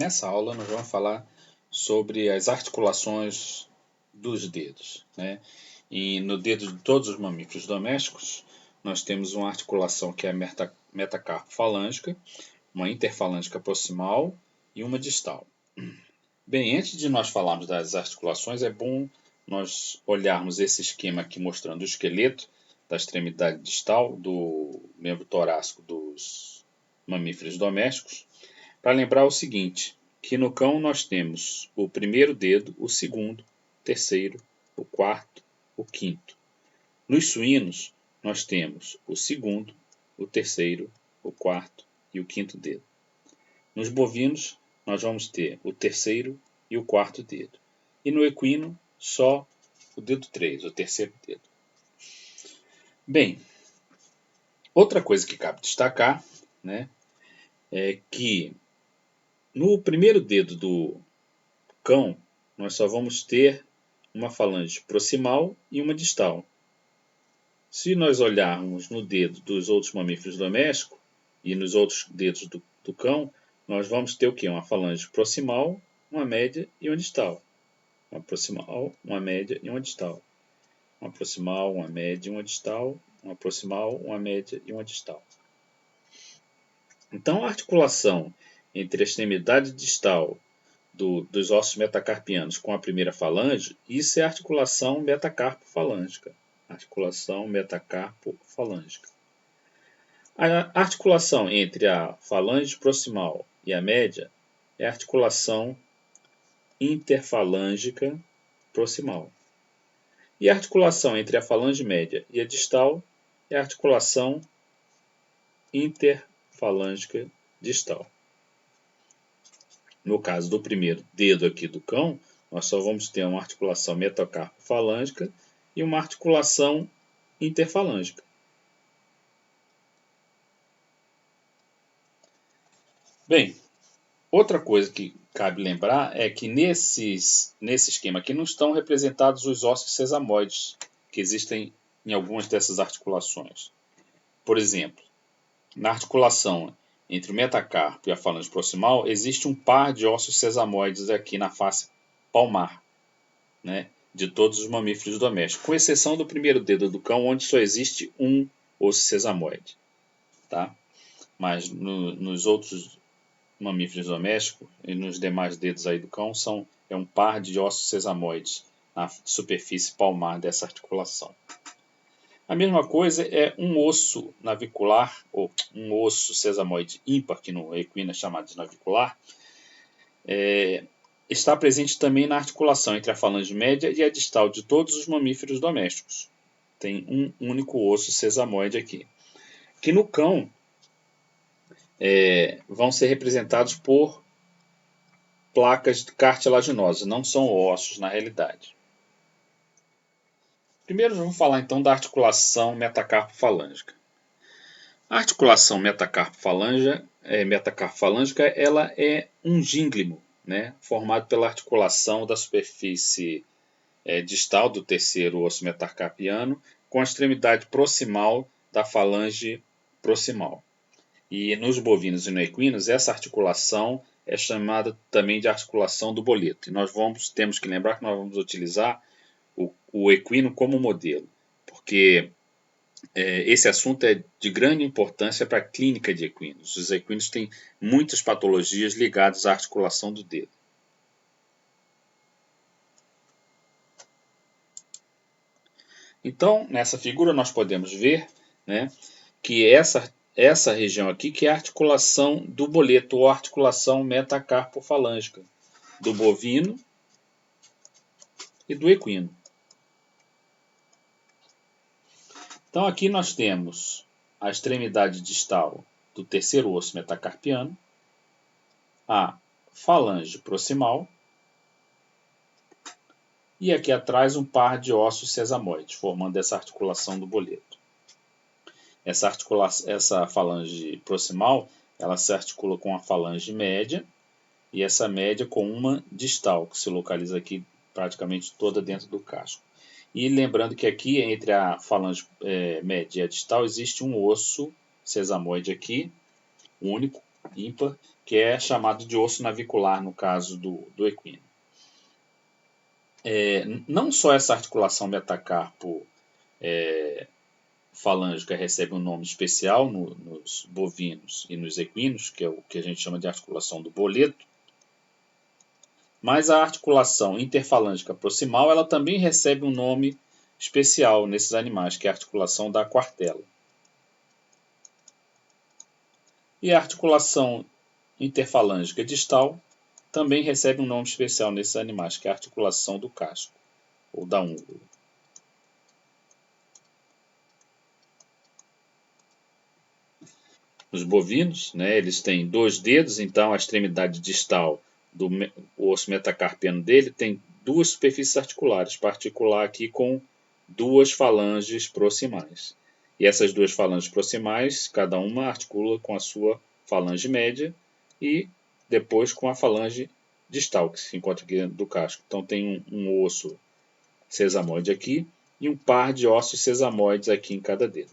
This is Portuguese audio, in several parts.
Nessa aula nós vamos falar sobre as articulações dos dedos, né? E no dedo de todos os mamíferos domésticos nós temos uma articulação que é a metacarpo-falângica, uma interfalângica proximal e uma distal. Bem, antes de nós falarmos das articulações, é bom nós olharmos esse esquema aqui mostrando o esqueleto da extremidade distal do membro torácico dos mamíferos domésticos, para lembrar o seguinte, que no cão nós temos o primeiro dedo, o segundo, o terceiro, o quarto, o quinto. Nos suínos nós temos o segundo, o terceiro, o quarto e o quinto dedo. Nos bovinos nós vamos ter o terceiro e o quarto dedo. E no equino só o dedo 3, o terceiro dedo. Bem, outra coisa que cabe destacar, né, é que no primeiro dedo do cão, nós só vamos ter uma falange proximal e uma distal. Se nós olharmos no dedo dos outros mamíferos domésticos e nos outros dedos do cão, nós vamos ter o quê? Uma falange proximal, uma média e uma distal. Uma proximal, uma média e uma distal. Uma proximal, uma média e uma distal. Uma proximal, uma média e uma distal. Então, a articulação entre a extremidade distal dos ossos metacarpianos com a primeira falange, isso é articulação metacarpo-falângica. Articulação metacarpo-falângica. A articulação entre a falange proximal e a média é a articulação interfalângica proximal. E a articulação entre a falange média e a distal é a articulação interfalângica distal. No caso do primeiro dedo aqui do cão, nós só vamos ter uma articulação metacarpo-falângica e uma articulação interfalângica. Bem, outra coisa que cabe lembrar é que nesse esquema aqui não estão representados os ossos sesamoides que existem em algumas dessas articulações. Por exemplo, na articulação entre o metacarpo e a falange proximal, existe um par de ossos sesamoides aqui na face palmar, né, de todos os mamíferos domésticos, com exceção do primeiro dedo do cão, onde só existe um osso sesamoide. Tá? Mas nos outros mamíferos domésticos e nos demais dedos aí do cão é um par de ossos sesamoides na superfície palmar dessa articulação. A mesma coisa é um osso navicular, ou um osso sesamoide ímpar, que no equino é chamado de navicular, está presente também na articulação entre a falange média e a distal de todos os mamíferos domésticos. Tem um único osso sesamoide aqui. Que no cão vão ser representados por placas cartilaginosas, não são ossos na realidade. Primeiro vamos falar então da articulação metacarpo-falângica. A articulação metacarpo-falângica ela é um gínglimo, né, formado pela articulação da superfície distal do terceiro osso metacarpiano com a extremidade proximal da falange proximal. E nos bovinos e no equinos, essa articulação é chamada também de articulação do boleto. E temos que lembrar que nós vamos utilizar o equino como modelo, porque esse assunto é de grande importância para a clínica de equinos. Os equinos têm muitas patologias ligadas à articulação do dedo. Então, nessa figura nós podemos ver, né, que essa região aqui que é a articulação do boleto, ou articulação metacarpo-falângica, do bovino e do equino. Então aqui nós temos a extremidade distal do terceiro osso metacarpiano, a falange proximal e aqui atrás um par de ossos sesamoides, formando essa articulação do boleto. Essa falange proximal, ela se articula com a falange média e essa média com uma distal, que se localiza aqui praticamente toda dentro do casco. E lembrando que aqui, entre a falange média e a distal, existe um osso sesamoide aqui, único, ímpar, que é chamado de osso navicular no caso do equino. Não só essa articulação metacarpo falângica recebe um nome especial nos bovinos e nos equinos, que é o que a gente chama de articulação do boleto, mas a articulação interfalângica proximal ela também recebe um nome especial nesses animais, que é a articulação da quartela. E a articulação interfalângica distal também recebe um nome especial nesses animais, que é a articulação do casco, ou da úngula. Os bovinos, eles têm 2 dedos, então a extremidade distal do osso metacarpiano dele tem 2 superfícies articulares, particular aqui com 2 falanges proximais. E essas 2 falanges proximais, cada uma articula com a sua falange média e depois com a falange distal, que se encontra aqui dentro do casco. Então tem um osso sesamoide aqui e um par de ossos sesamoides aqui em cada dedo.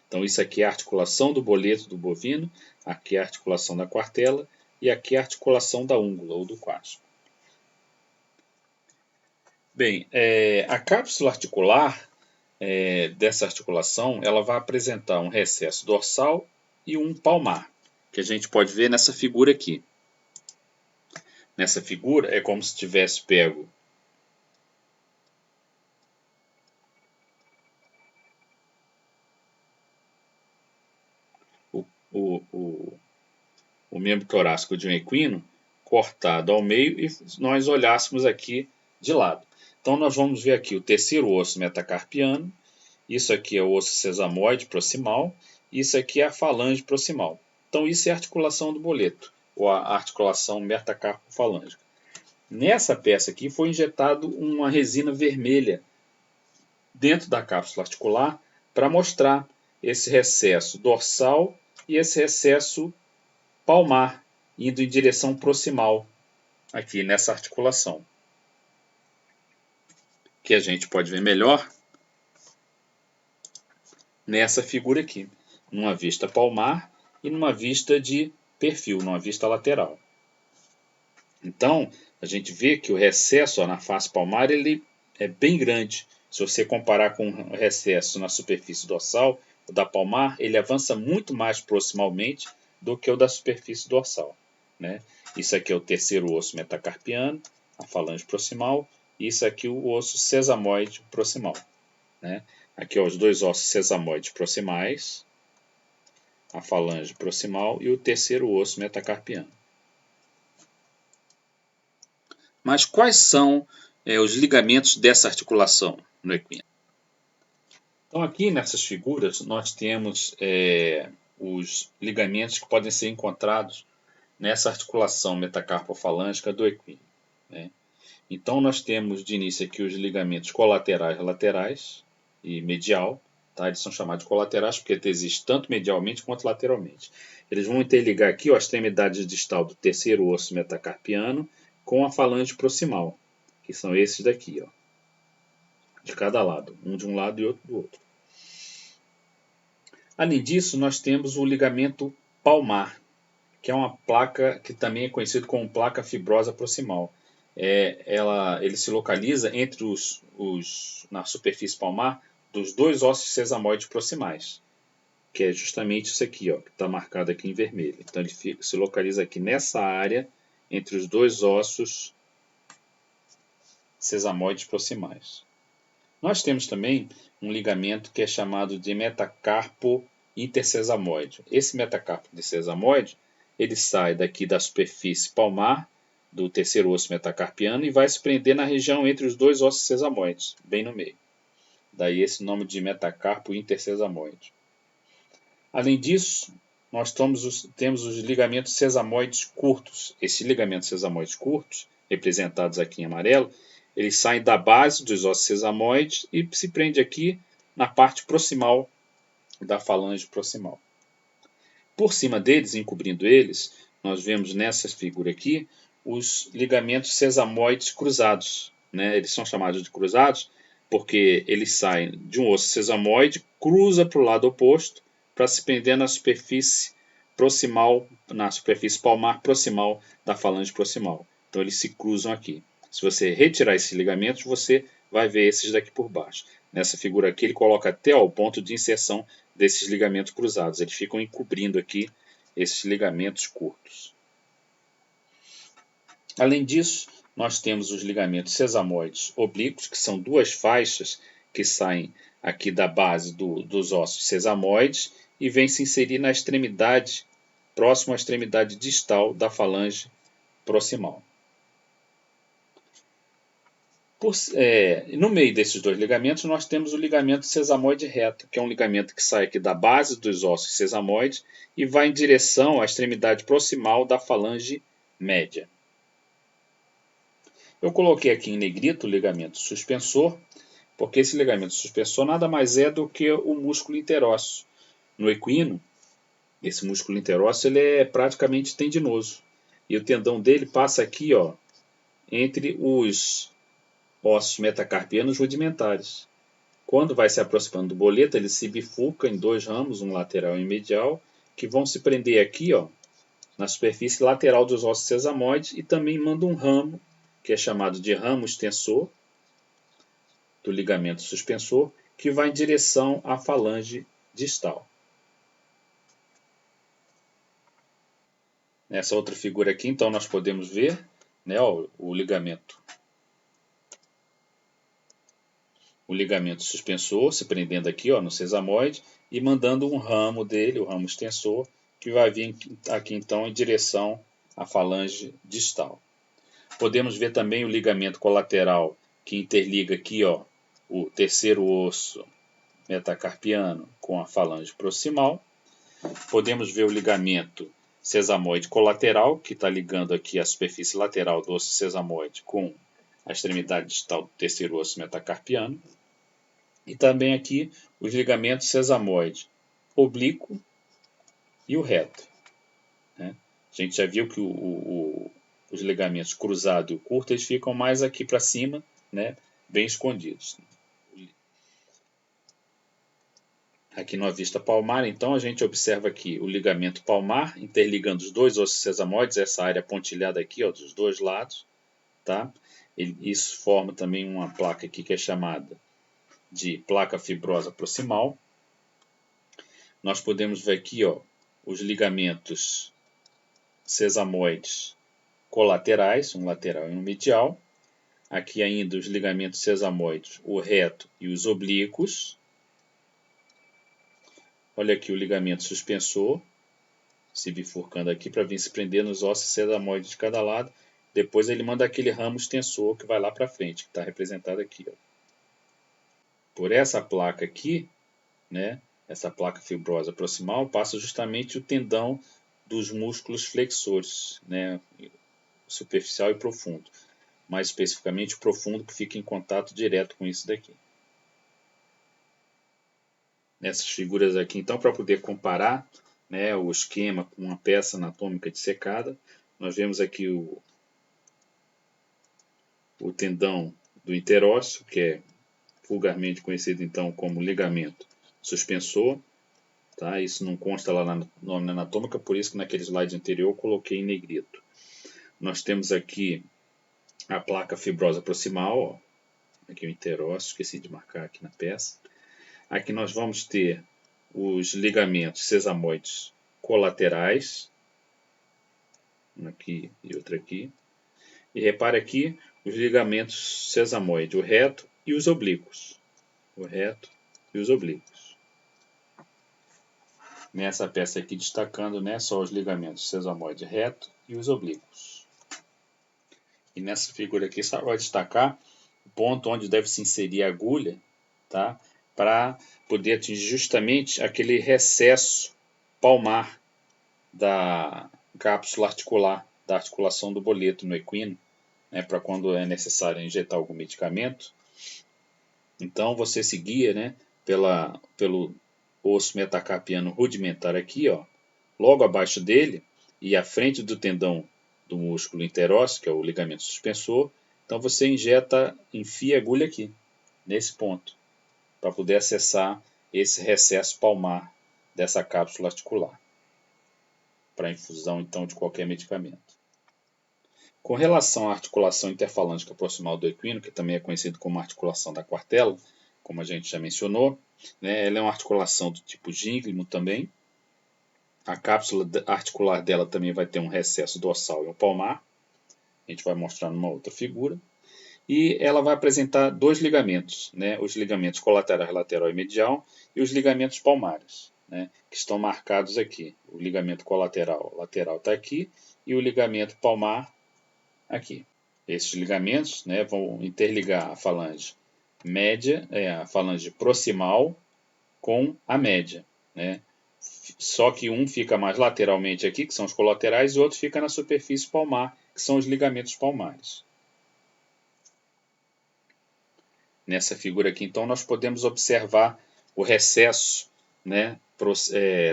Então isso aqui é a articulação do boleto do bovino, aqui é a articulação da quartela e aqui é a articulação da úngula ou do casco. Bem, a cápsula articular dessa articulação ela vai apresentar um recesso dorsal e um palmar, que a gente pode ver nessa figura aqui. Nessa figura é como se tivesse pego o membro torácico de um equino cortado ao meio e nós olhássemos aqui de lado. Então nós vamos ver aqui o terceiro osso metacarpiano, isso aqui é o osso sesamoide proximal, isso aqui é a falange proximal. Então isso é a articulação do boleto, ou a articulação metacarpo-falângica. Nessa peça aqui foi injetado uma resina vermelha dentro da cápsula articular para mostrar esse recesso dorsal e esse recesso palmar, indo em direção proximal, aqui nessa articulação. Que a gente pode ver melhor nessa figura aqui, numa vista palmar e numa vista de perfil, numa vista lateral. Então, a gente vê que o recesso na face palmar ele é bem grande. Se você comparar com o recesso na superfície dorsal, o da palmar, ele avança muito mais proximalmente do que o da superfície dorsal. Isso aqui é o terceiro osso metacarpiano, a falange proximal, e isso aqui o osso sesamoide proximal. Aqui os 2 ossos sesamoides proximais, a falange proximal e o terceiro osso metacarpiano. Mas quais são os ligamentos dessa articulação no equino? Então aqui nessas figuras nós temos os ligamentos que podem ser encontrados nessa articulação metacarpofalângica do equino. Então nós temos de início aqui os ligamentos colaterais, laterais e medial. Eles são chamados de colaterais porque existem tanto medialmente quanto lateralmente. Eles vão interligar aqui a extremidade distal do terceiro osso metacarpiano com a falange proximal, que são esses daqui, de cada lado, um de um lado e outro do outro. Além disso, nós temos o ligamento palmar, que é uma placa que também é conhecido como placa fibrosa proximal. Ele se localiza entre na superfície palmar dos 2 ossos sesamoides proximais, que é justamente isso aqui, que está marcado aqui em vermelho. Então ele se localiza aqui nessa área entre os 2 ossos sesamoides proximais. Nós temos também um ligamento que é chamado de metacarpo intersesamoide. Esse metacarpo intersesamoide ele sai daqui da superfície palmar do terceiro osso metacarpiano e vai se prender na região entre os 2 ossos sesamoides, bem no meio. Daí esse nome de metacarpo intersesamoide. Além disso, nós temos os ligamentos sesamoides curtos. Esses ligamentos sesamoides curtos, representados aqui em amarelo, eles saem da base dos ossos sesamoides e se prende aqui na parte proximal da falange proximal. Por cima deles, encobrindo eles, nós vemos nessa figura aqui os ligamentos sesamoides cruzados. Eles são chamados de cruzados porque eles saem de um osso sesamoide, cruza para o lado oposto para se prender na superfície proximal, na superfície palmar proximal da falange proximal. Então eles se cruzam aqui. Se você retirar esses ligamentos, você vai ver esses daqui por baixo. Nessa figura aqui ele coloca até o ponto de inserção desses ligamentos cruzados. Eles ficam encobrindo aqui esses ligamentos curtos. Além disso, nós temos os ligamentos sesamoides oblíquos, que são duas faixas que saem aqui da base dos ossos sesamoides e vêm se inserir na extremidade, próximo à extremidade distal da falange proximal. No meio desses dois ligamentos, nós temos o ligamento sesamoide reto, que é um ligamento que sai aqui da base dos ossos sesamoides e vai em direção à extremidade proximal da falange média. Eu coloquei aqui em negrito o ligamento suspensor, porque esse ligamento suspensor nada mais é do que o músculo interósseo. No equino, esse músculo interósseo ele é praticamente tendinoso. E o tendão dele passa aqui, ó, entre os ossos metacarpianos rudimentares. Quando vai se aproximando do boleto, ele se bifurca em dois ramos, um lateral e um medial, que vão se prender aqui, ó, na superfície lateral dos ossos sesamoides e também manda um ramo, que é chamado de ramo extensor, do ligamento suspensor, que vai em direção à falange distal. Nessa outra figura aqui, então, nós podemos ver, né, o ligamento suspensor se prendendo aqui, ó, no sesamoide e mandando um ramo dele, o ramo extensor, que vai vir aqui então em direção à falange distal. Podemos ver também o ligamento colateral que interliga aqui, ó, o terceiro osso metacarpiano com a falange proximal. Podemos ver o ligamento sesamoide colateral, que está ligando aqui a superfície lateral do osso sesamoide com a extremidade distal do terceiro osso metacarpiano. E também aqui os ligamentos sesamoide oblíquo e o reto. Né? A gente já viu que os ligamentos cruzado e o curto eles ficam mais aqui para cima, né? Bem escondidos. Aqui na vista palmar, então, a gente observa aqui o ligamento palmar interligando os dois ossos sesamoides, essa área pontilhada aqui, ó, dos dois lados. Tá? Isso forma também uma placa aqui que é chamada de placa fibrosa proximal. Nós podemos ver aqui, ó, os ligamentos sesamoides colaterais, um lateral e um medial. Aqui ainda os ligamentos sesamoides, o reto e os oblíquos. Olha aqui o ligamento suspensor, se bifurcando aqui para vir se prender nos ossos sesamoides de cada lado. Depois ele manda aquele ramo extensor que vai lá para frente, que está representado aqui. Ó. Por essa placa aqui, né, essa placa fibrosa proximal, passa justamente o tendão dos músculos flexores, né, superficial e profundo. Mais especificamente o profundo, que fica em contato direto com isso daqui. Nessas figuras aqui, então, para poder comparar, né, o esquema com uma peça anatômica dissecada, nós vemos aqui o tendão do interósseo, que é vulgarmente conhecido então como ligamento suspensor. Tá? Isso não consta lá na nome anatômica, por isso que naquele slide anterior eu coloquei em negrito. Nós temos aqui a placa fibrosa proximal, ó. Aqui o interósseo, esqueci de marcar aqui na peça. Aqui nós vamos ter os ligamentos sesamoides colaterais, um aqui e outro aqui. E repare aqui os ligamentos sesamoide, o reto e os oblíquos. O reto e os oblíquos. Nessa peça aqui destacando, né, só os ligamentos sesamoide reto e os oblíquos. E nessa figura aqui só vai destacar o ponto onde deve se inserir a agulha, tá? Para poder atingir justamente aquele recesso palmar da cápsula articular, da articulação do boleto no equino, né, para quando é necessário injetar algum medicamento. Então você se guia, né, pelo osso metacarpiano rudimentar aqui, ó, logo abaixo dele e à frente do tendão do músculo interósseo, que é o ligamento suspensor. Então você enfia a agulha aqui, nesse ponto, para poder acessar esse recesso palmar dessa cápsula articular. para infusão então de qualquer medicamento. Com relação à articulação interfalângica proximal do equino, que também é conhecido como articulação da quartela, como a gente já mencionou, né, ela é uma articulação do tipo gínglimo também. A cápsula articular dela também vai ter um recesso dorsal e um palmar. A gente vai mostrar numa outra figura. E ela vai apresentar dois ligamentos, né, os ligamentos colaterais lateral e medial e os ligamentos palmares, né, que estão marcados aqui. O ligamento colateral lateral está aqui e o ligamento palmar aqui. Esses ligamentos, né, vão interligar a falange média, a falange proximal com a média, né? Só que um fica mais lateralmente aqui, que são os colaterais, e o outro fica na superfície palmar, que são os ligamentos palmares. Nessa figura aqui, então, nós podemos observar o recesso, né,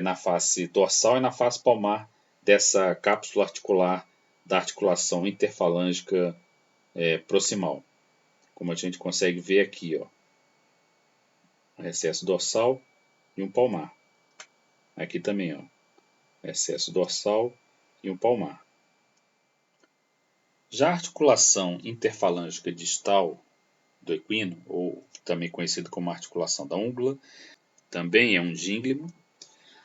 na face dorsal e na face palmar dessa cápsula articular da articulação interfalângica proximal. Como a gente consegue ver aqui, ó, um recesso dorsal e um palmar. Aqui também, ó, recesso dorsal e um palmar. Já a articulação interfalângica distal do equino, ou também conhecido como articulação da úngula, também é um gínglimo.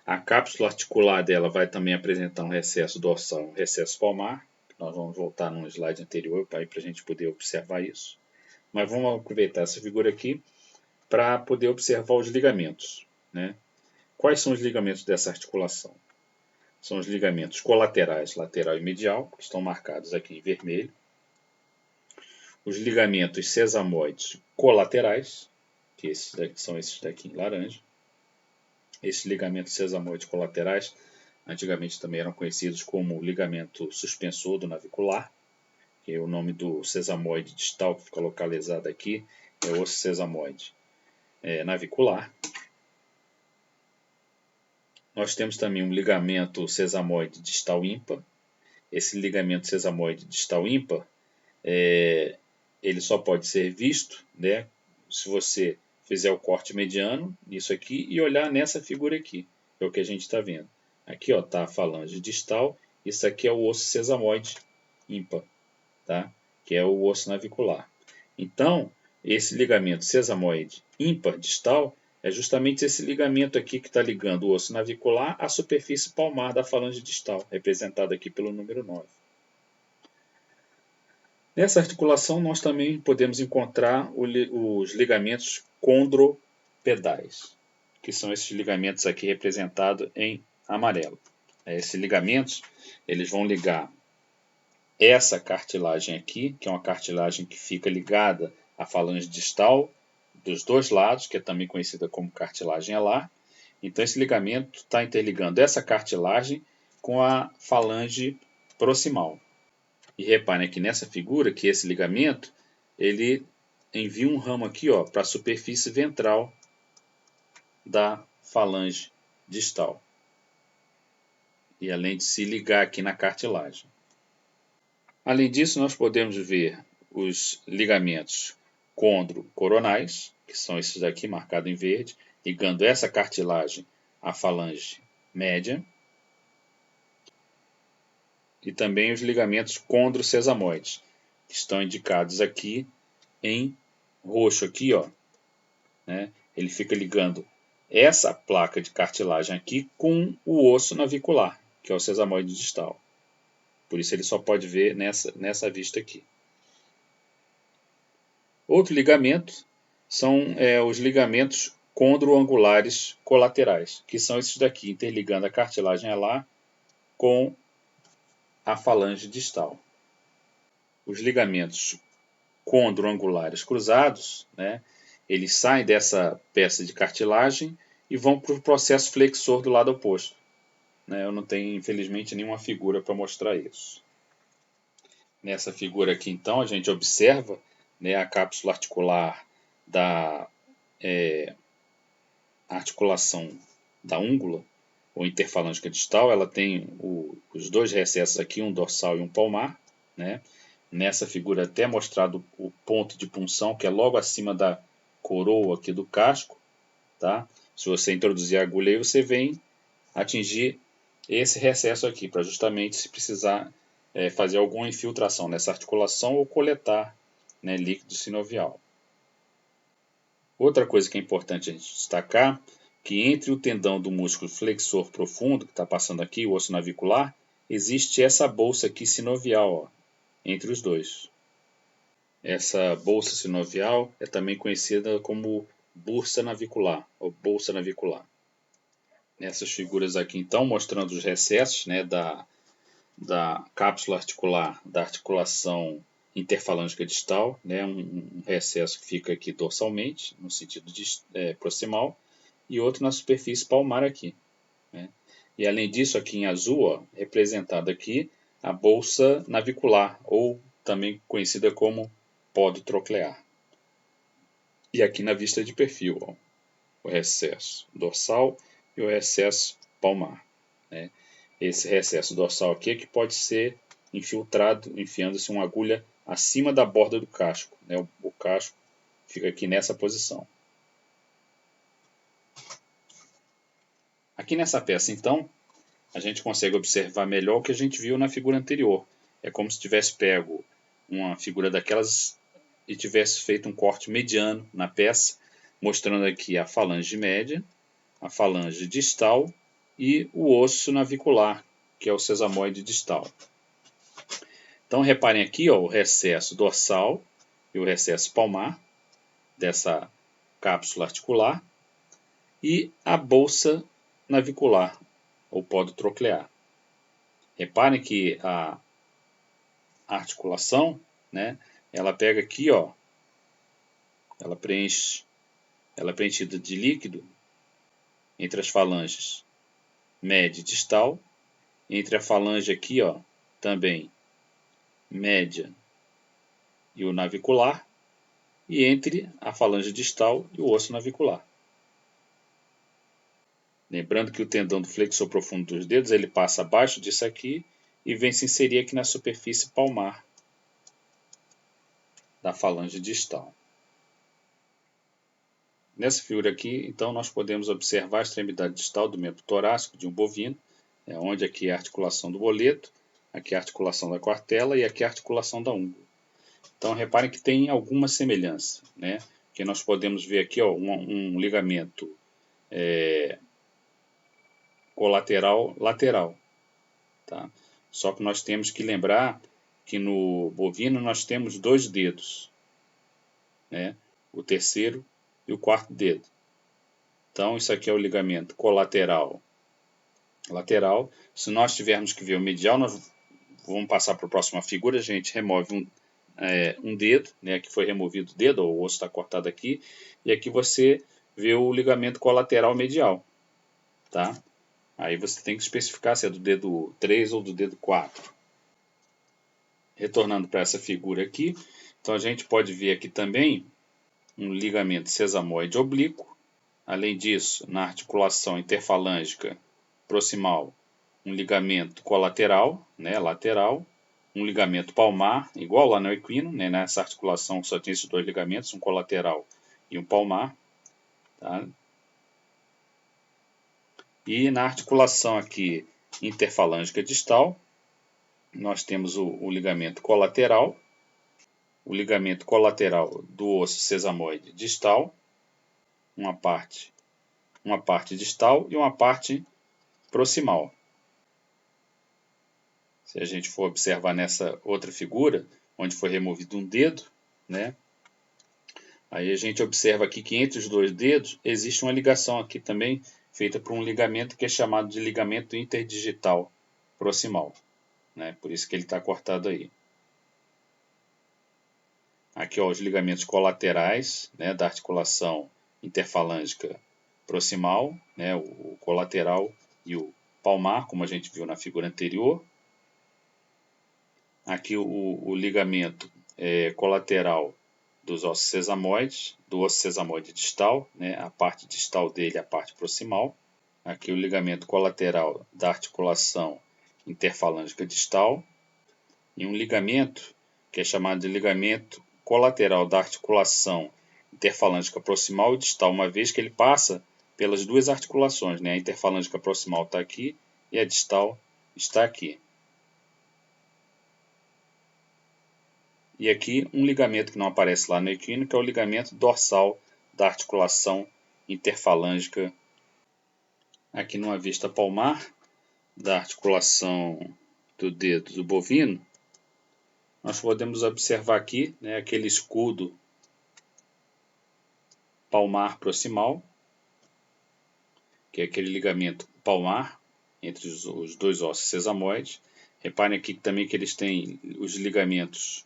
A cápsula articular dela vai também apresentar um recesso dorsal e um recesso palmar. Nós vamos voltar num slide anterior para a gente poder observar isso. Mas vamos aproveitar essa figura aqui para poder observar os ligamentos, né? Quais são os ligamentos dessa articulação? São os ligamentos colaterais, lateral e medial, que estão marcados aqui em vermelho. Os ligamentos sesamoides colaterais, que são esses daqui em laranja. Esses ligamentos sesamoides colaterais, antigamente também eram conhecidos como ligamento suspensor do navicular, que é o nome do sesamoide distal que fica localizado aqui, é o osso sesamoide navicular. Nós temos também um ligamento sesamoide distal ímpar. Esse ligamento sesamoide distal ímpar, ele só pode ser visto, né, se você fizer o corte mediano, isso aqui, e olhar nessa figura aqui, é o que a gente está vendo. Aqui está a falange distal, isso aqui é o osso sesamoide ímpar, tá? Que é o osso navicular. Então, esse ligamento sesamoide ímpar distal é justamente esse ligamento aqui que está ligando o osso navicular à superfície palmar da falange distal, representado aqui pelo número 9. Nessa articulação, nós também podemos encontrar os ligamentos condropedais, que são esses ligamentos aqui representados em amarelo. Esses ligamentos, eles vão ligar essa cartilagem aqui, que é uma cartilagem que fica ligada à falange distal dos dois lados, que é também conhecida como cartilagem alar. Então, esse ligamento está interligando essa cartilagem com a falange proximal. E reparem aqui nessa figura que esse ligamento ele envia um ramo aqui para a superfície ventral da falange distal. E além de se ligar aqui na cartilagem. Além disso, nós podemos ver os ligamentos condrocoronais, que são esses daqui marcados em verde, ligando essa cartilagem à falange média. E também os ligamentos condrosesamoides, que estão indicados aqui em roxo aqui, ó, né? Ele fica ligando essa placa de cartilagem aqui com o osso navicular, que é o sesamoide distal. Por isso ele só pode ver nessa vista aqui. Outro ligamento são os ligamentos condroangulares colaterais, que são esses daqui, interligando a cartilagem alar com a falange distal. Os ligamentos condroangulares cruzados, né, eles saem dessa peça de cartilagem e vão para o processo flexor do lado oposto. Né? Eu não tenho, infelizmente, nenhuma figura para mostrar isso. Nessa figura aqui, então, a gente observa, né, a cápsula articular da articulação da úngula, ou interfalângica distal. Ela tem os dois recessos aqui, um dorsal e um palmar. Né? Nessa figura até mostrado o ponto de punção, que é logo acima da coroa aqui do casco. Tá? Se você introduzir a agulha aí, você vem atingir esse recesso aqui, para justamente se precisar fazer alguma infiltração nessa articulação ou coletar, né, líquido sinovial. Outra coisa que é importante a gente destacar, que entre o tendão do músculo flexor profundo, que está passando aqui, o osso navicular, existe essa bolsa aqui sinovial, ó, entre os dois. Essa bolsa sinovial é também conhecida como bursa navicular, ou bolsa navicular. Nessas figuras aqui, então, mostrando os recessos, né, da cápsula articular, da articulação interfalângica distal, né, um recesso que fica aqui dorsalmente, no sentido proximal, e outro na superfície palmar aqui, né. E além disso, aqui em azul, ó, representado aqui, a bolsa navicular, ou também conhecida como pódio troclear. E aqui na vista de perfil, ó, o recesso dorsal e o recesso palmar, né. Esse recesso dorsal aqui é que pode ser infiltrado, enfiando-se uma agulha acima da borda do casco, né. O casco fica aqui nessa posição. Aqui nessa peça, então, a gente consegue observar melhor o que a gente viu na figura anterior. É como se tivesse pego uma figura daquelas e tivesse feito um corte mediano na peça, mostrando aqui a falange média, a falange distal e o osso navicular, que é o sesamoide distal. Então reparem aqui, ó, o recesso dorsal e o recesso palmar dessa cápsula articular e a bolsa navicular, ou pódio troclear. Reparem que a articulação, né, ela pega aqui, ó, ela é preenchida de líquido entre as falanges média e distal, entre a falange aqui, ó, também média e o navicular, e entre a falange distal e o osso navicular. Lembrando que o tendão do flexor profundo dos dedos, ele passa abaixo disso aqui e vem se inserir aqui na superfície palmar da falange distal. Nessa figura aqui, então, nós podemos observar a extremidade distal do membro torácico de um bovino, onde aqui é a articulação do boleto, aqui é a articulação da quartela e aqui é a articulação da úngula. Então, reparem que tem alguma semelhança, né? Que nós podemos ver aqui, ó, um ligamento colateral lateral, tá? Só que nós temos que lembrar que no bovino nós temos dois dedos, né? O terceiro e o quarto dedo. Então, isso aqui é o ligamento colateral lateral. Se nós tivermos que ver o medial, nós vamos passar para a próxima figura, a gente remove um dedo, né? Aqui foi removido o dedo, ou o osso está cortado aqui, e aqui você vê o ligamento colateral medial, tá? Aí você tem que especificar se é do dedo 3 ou do dedo 4. Retornando para essa figura aqui, então a gente pode ver aqui também um ligamento sesamoide oblíquo. Além disso, na articulação interfalângica proximal, um ligamento colateral, né, lateral, um ligamento palmar, igual lá no equino, né, nessa articulação só tem esses dois ligamentos, um colateral e um palmar. Tá? E na articulação aqui interfalângica distal, nós temos o ligamento colateral, o ligamento colateral do osso sesamoide distal, uma parte distal e uma parte proximal. Se a gente for observar nessa outra figura, onde foi removido um dedo, né? Aí a gente observa aqui que entre os dois dedos existe uma ligação aqui também, feita por um ligamento que é chamado de ligamento interdigital proximal, né? Por isso que ele está cortado aí. Aqui, ó, os ligamentos colaterais, né, da articulação interfalângica proximal, né, o colateral e o palmar, como a gente viu na figura anterior. Aqui o ligamento colateral dos ossos sesamoides, do osso sesamoide distal, né, a parte distal dele é a parte proximal. Aqui o ligamento colateral da articulação interfalângica distal. E um ligamento que é chamado de ligamento colateral da articulação interfalângica proximal e distal, uma vez que ele passa pelas duas articulações, né? A interfalângica proximal está aqui e a distal está aqui. E aqui um ligamento que não aparece lá no equino, que é o ligamento dorsal da articulação interfalângica. Aqui numa vista palmar da articulação do dedo do bovino, nós podemos observar aqui, né, aquele escudo palmar proximal, que é aquele ligamento palmar entre os dois ossos sesamoides. Reparem aqui também que eles têm os ligamentos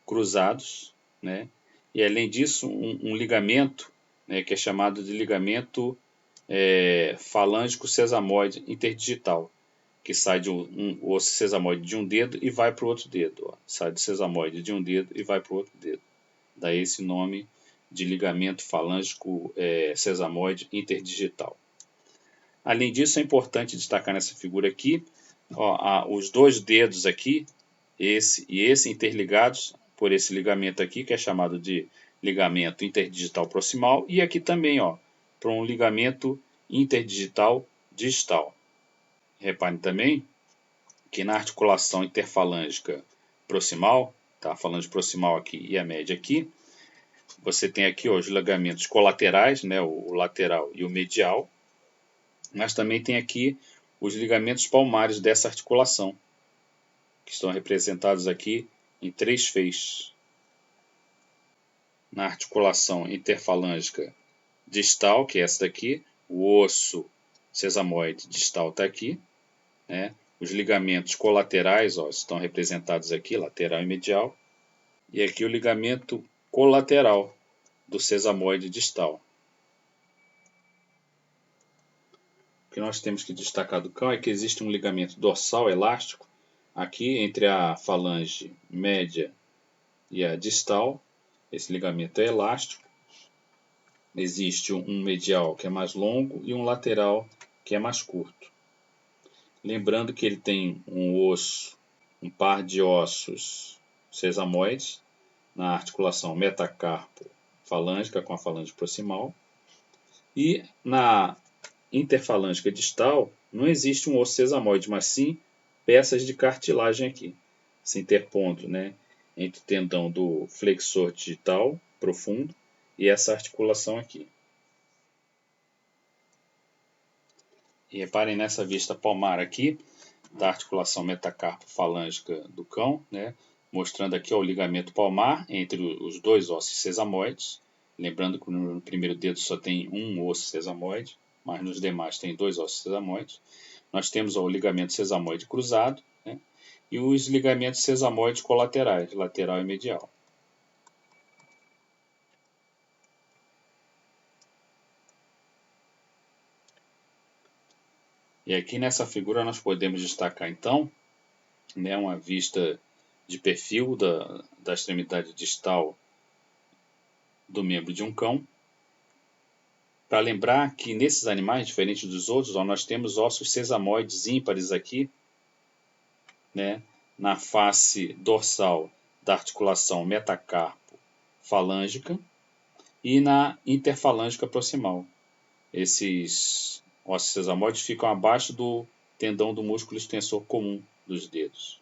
cruzados, né? E além disso, um ligamento, né, que é chamado de ligamento falângico sesamoide interdigital, que sai de um osso sesamoide de um dedo e vai para o outro dedo. Ó. Sai do sesamoide de um dedo e vai para o outro dedo. Daí esse nome de ligamento falângico sesamoide interdigital. Além disso, é importante destacar nessa figura aqui, ó, os dois dedos aqui, esse e esse, interligados por esse ligamento aqui, que é chamado de ligamento interdigital proximal, e aqui também, ó, por um ligamento interdigital distal. Reparem também que na articulação interfalângica proximal, tá? A falange proximal aqui e a média aqui, você tem aqui ó, os ligamentos colaterais, né, o lateral e o medial, mas também tem aqui os ligamentos palmares dessa articulação, que estão representados aqui em 3 feixes. Na articulação interfalângica distal, que é essa daqui, o osso sesamoide distal está aqui, né? Os ligamentos colaterais ó, estão representados aqui, lateral e medial, e aqui o ligamento colateral do sesamoide distal. O que nós temos que destacar do cão é que existe um ligamento dorsal elástico aqui entre a falange média e a distal. Esse ligamento é elástico. Existe um medial que é mais longo e um lateral que é mais curto. Lembrando que ele tem um par de ossos sesamoides na articulação metacarpo-falângica com a falange proximal. E na interfalângica distal não existe um osso sesamoide, mas sim peças de cartilagem aqui, se interpondo, né, entre o tendão do flexor digital profundo e essa articulação aqui. E reparem nessa vista palmar aqui da articulação metacarpo-falângica do cão, né, mostrando aqui ó, o ligamento palmar entre os dois ossos sesamoides. Lembrando que no primeiro dedo só tem um osso sesamoide, mas nos demais tem 2 ossos sesamoides. Nós temos ó, o ligamento sesamoide cruzado, né, e os ligamentos sesamoides colaterais, lateral e medial. E aqui nessa figura nós podemos destacar então, né, uma vista de perfil da extremidade distal do membro de um cão, para lembrar que nesses animais, diferentes dos outros, ó, nós temos ossos sesamoides ímpares aqui, né, na face dorsal da articulação metacarpo-falângica e na interfalângica proximal. Esses ossos sesamoides ficam abaixo do tendão do músculo extensor comum dos dedos.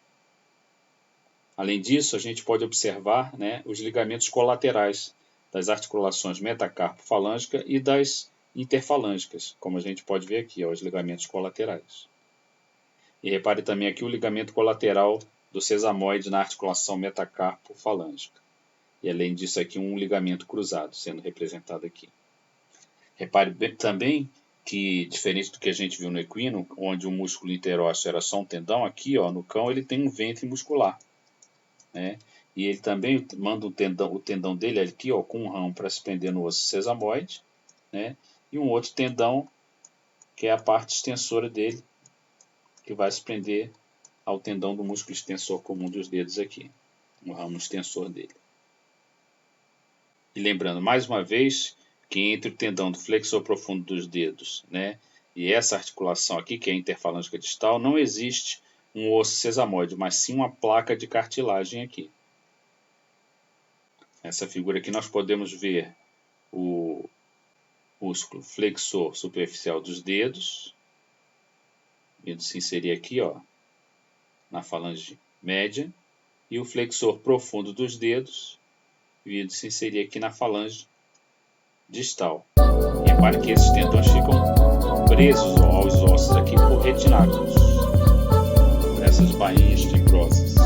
Além disso, a gente pode observar, né, os ligamentos colaterais das articulações metacarpo-falângica e das interfalângicas, como a gente pode ver aqui, ó, os ligamentos colaterais. E repare também aqui o ligamento colateral do sesamoide na articulação metacarpo-falângica. E além disso aqui um ligamento cruzado sendo representado aqui. Repare também que, diferente do que a gente viu no equino, onde o músculo interósseo era só um tendão, aqui ó, no cão ele tem um ventre muscular, né? E ele também manda o tendão dele aqui ó, com um ramo para se prender no osso sesamoide, né? E um outro tendão que é a parte extensora dele, que vai se prender ao tendão do músculo extensor comum dos dedos aqui, o ramo extensor dele. E lembrando mais uma vez que entre o tendão do flexor profundo dos dedos, né, e essa articulação aqui, que é a interfalângica distal, não existe um osso sesamoide, mas sim uma placa de cartilagem aqui. Nessa figura aqui nós podemos ver o músculo flexor superficial dos dedos, vindo se inserir aqui, ó, na falange média, e o flexor profundo dos dedos vindo se inserir aqui na falange distal. Repare que esses tendões ficam presos aos ossos aqui por retináculos, por essas bainhas fibrosas.